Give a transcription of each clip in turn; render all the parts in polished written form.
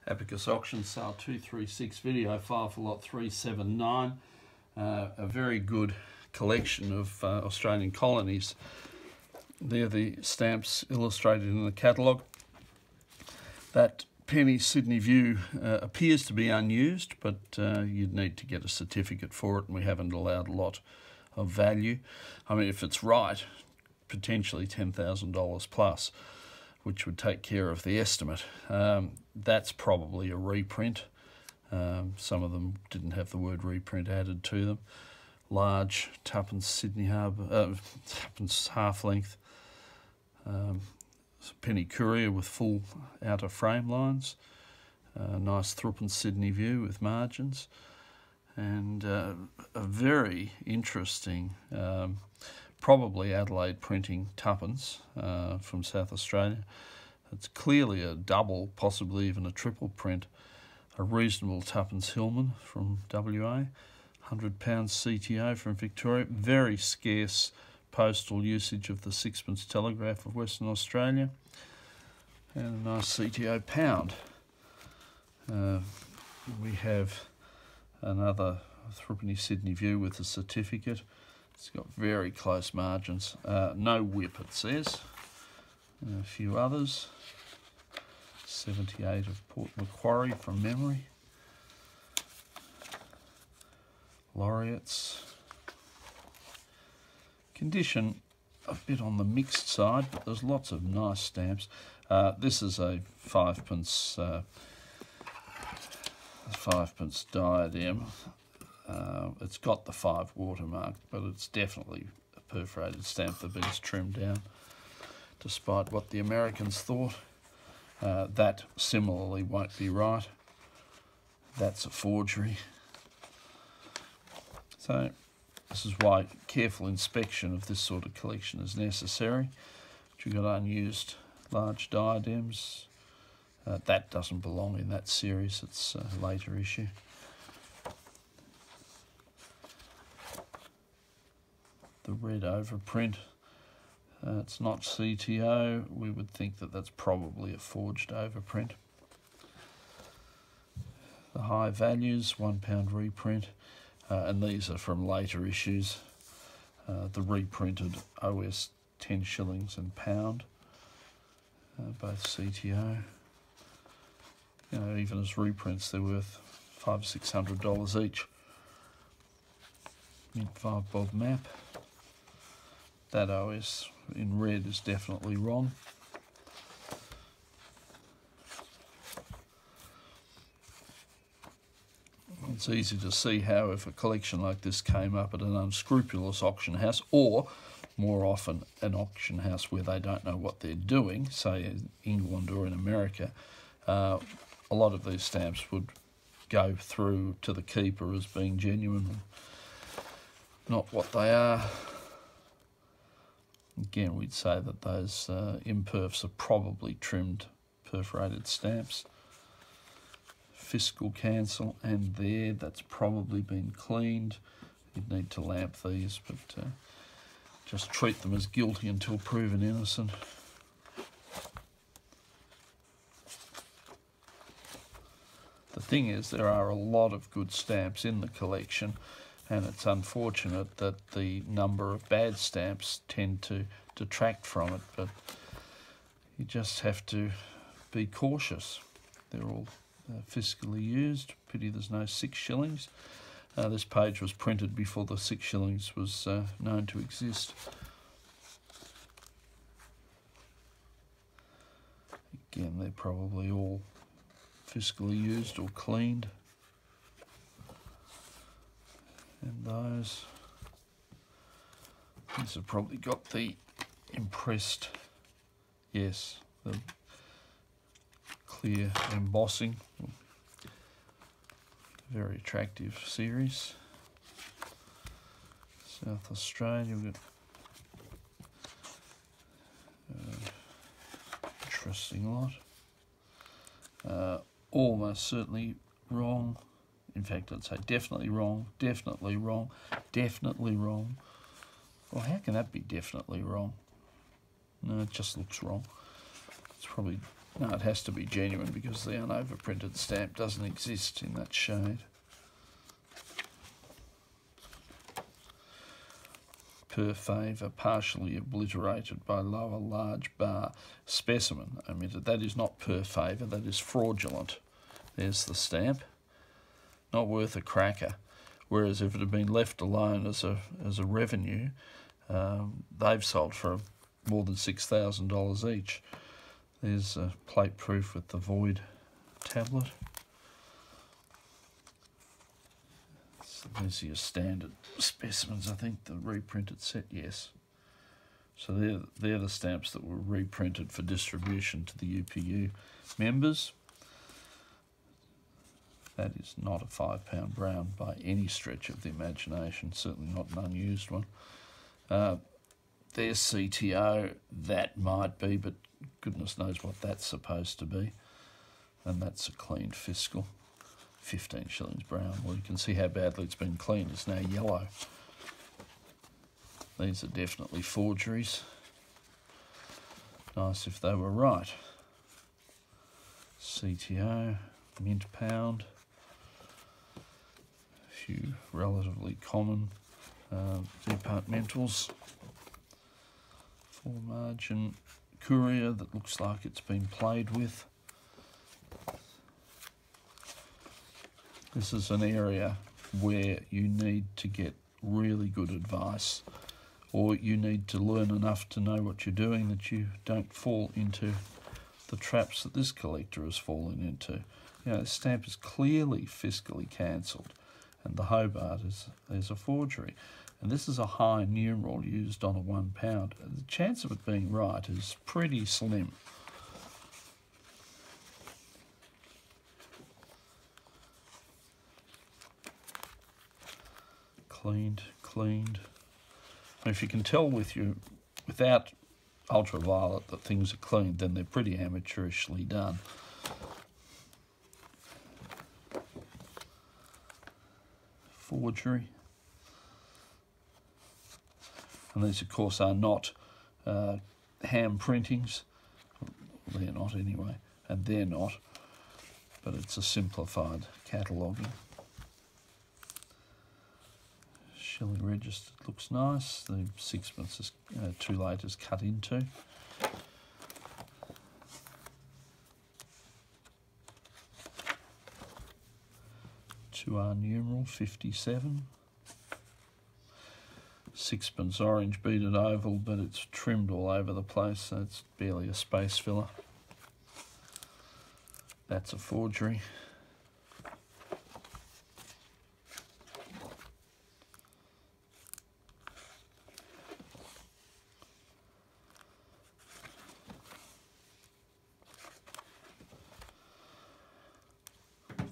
Abacus Auction Sale 236 video file for lot 379. A very good collection of Australian colonies. They're the stamps illustrated in the catalogue. That penny Sydney View appears to be unused, but you'd need to get a certificate for it, and we haven't allowed a lot of value. I mean, if it's right, potentially $10,000 plus, which would take care of the estimate. That's probably a reprint. Some of them didn't have the word reprint added to them. Large tuppence Sydney Harbour, tuppence half length. Penny Courier with full outer frame lines. Nice threepence Sydney View with margins. And a very interesting, probably Adelaide Printing tuppence from South Australia. It's clearly a double, possibly even a triple print. A reasonable tuppence Hillman from WA. £100 CTO from Victoria. Very scarce postal usage of the sixpence Telegraph of Western Australia. And a nice CTO pound. We have another threepenny Sydney View with a certificate. It's got very close margins. No whip, it says. A few others. 78 of Port Macquarie from memory. Laureates. Condition a bit on the mixed side, but there's lots of nice stamps. This is a fivepence diadem. It's got the 5 watermark, but it's definitely a perforated stamp that has trimmed down, despite what the Americans thought. That similarly won't be right. That's a forgery. So this is why careful inspection of this sort of collection is necessary. You've got unused large diadems. That doesn't belong in that series, it's a later issue. The red overprint, it's not CTO. We would think that that's probably a forged overprint. The high values, £1 reprint, and these are from later issues. The reprinted OS 10 shillings and £1, both CTO. You know, even as reprints, they're worth $500–600 each. Mint 5 bob map. That OS in red is definitely wrong. It's easy to see how if a collection like this came up at an unscrupulous auction house, or more often an auction house where they don't know what they're doing, say in England or in America, a lot of these stamps would go through to the keeper as being genuine, not what they are. Again, we'd say that those imperfs are probably trimmed perforated stamps. Fiscal cancel, and there, that's probably been cleaned. You'd need to lamp these, but just treat them as guilty until proven innocent. The thing is, there are a lot of good stamps in the collection, and it's unfortunate that the number of bad stamps tend to detract from it, but you just have to be cautious. They're all fiscally used. Pity there's no 6 shillings. This page was printed before the 6 shillings was known to exist. Again, they're probably all fiscally used or cleaned. And these have probably got the impressed, yes, the clear embossing. Very attractive series. South Australia, we've got interesting lot. Almost certainly wrong. In fact, I'd say definitely wrong, definitely wrong, definitely wrong. Well, how can that be definitely wrong? No, it just looks wrong. It's probably No, it has to be genuine because the unoverprinted stamp doesn't exist in that shade. Per favour, partially obliterated by lower large bar. Specimen omitted. That is not per favour, that is fraudulent. There's the stamp. Not worth a cracker. Whereas if it had been left alone as a revenue, they've sold for more than $6,000 each. There's a plate proof with the void tablet. So there's your standard specimens, I think, the reprinted set, yes. So they're the stamps that were reprinted for distribution to the UPU members. That is not a £5 brown by any stretch of the imagination, certainly not an unused one. There's CTO, that might be, but goodness knows what that's supposed to be. And that's a clean fiscal. 15 shillings brown. Well, you can see how badly it's been cleaned. It's now yellow. These are definitely forgeries. Nice if they were right. CTO, mint pound. A few relatively common departmentals. Full margin courier that looks like it's been played with. This is an area where you need to get really good advice, or you need to learn enough to know what you're doing that you don't fall into the traps that this collector has fallen into. You know, the stamp is clearly fiscally cancelled, and the Hobart is a forgery. And this is a high numeral used on a £1. The chance of it being right is pretty slim. Cleaned. If you can tell without ultraviolet that things are cleaned, then they're pretty amateurishly done. Forgery. And these, of course, are not hand printings. They're not anyway, and they're not. But it's a simplified cataloguing. Shilling registered looks nice. The sixpence is too late is cut into. numeral 57. Sixpence orange beaded oval, but it's trimmed all over the place, so it's barely a space filler. That's a forgery.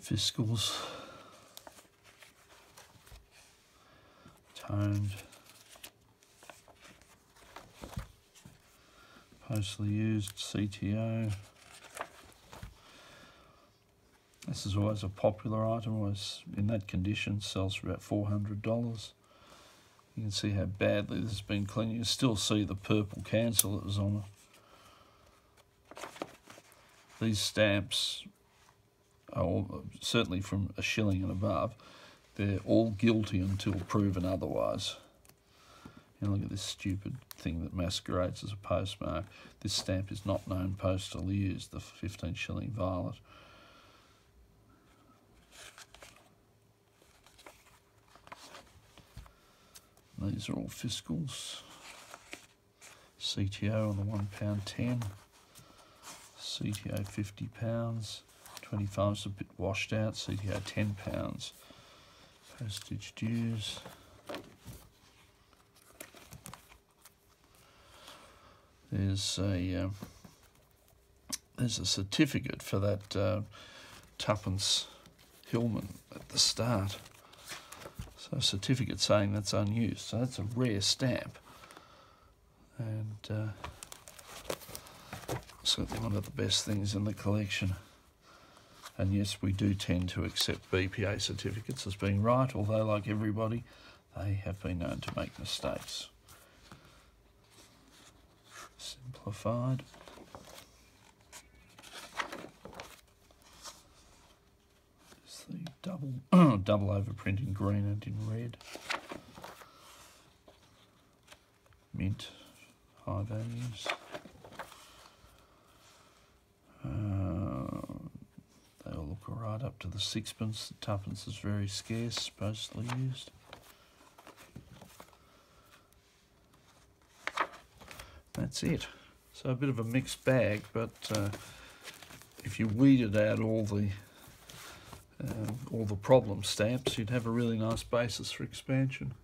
Fiscals, toned, postally used, CTO. This is always a popular item, always in that condition, sells for about $400. You can see how badly this has been cleaned. You can still see the purple cancel that was on it. These stamps, certainly from a shilling and above, they're all guilty until proven otherwise. You know, look at this stupid thing that masquerades as a postmark. This stamp is not known postally used, the 15 shilling violet. These are all fiscals. CTO on the £1.10. CTO £50. 25 is a bit washed out. CTO £10. Postage dues. There's a certificate for that tuppence Hillman at the start. So a certificate saying that's unused. So that's a rare stamp, and certainly one of the best things in the collection. And yes, we do tend to accept BPA certificates as being right, although like everybody, they have been known to make mistakes. Simplified. double double overprint in green and in red. Mint, high values. They all look alright up to the sixpence. The tuppence is very scarce, mostly used. That's it. So a bit of a mixed bag, but if you weeded out all the problem stamps, you'd have a really nice basis for expansion.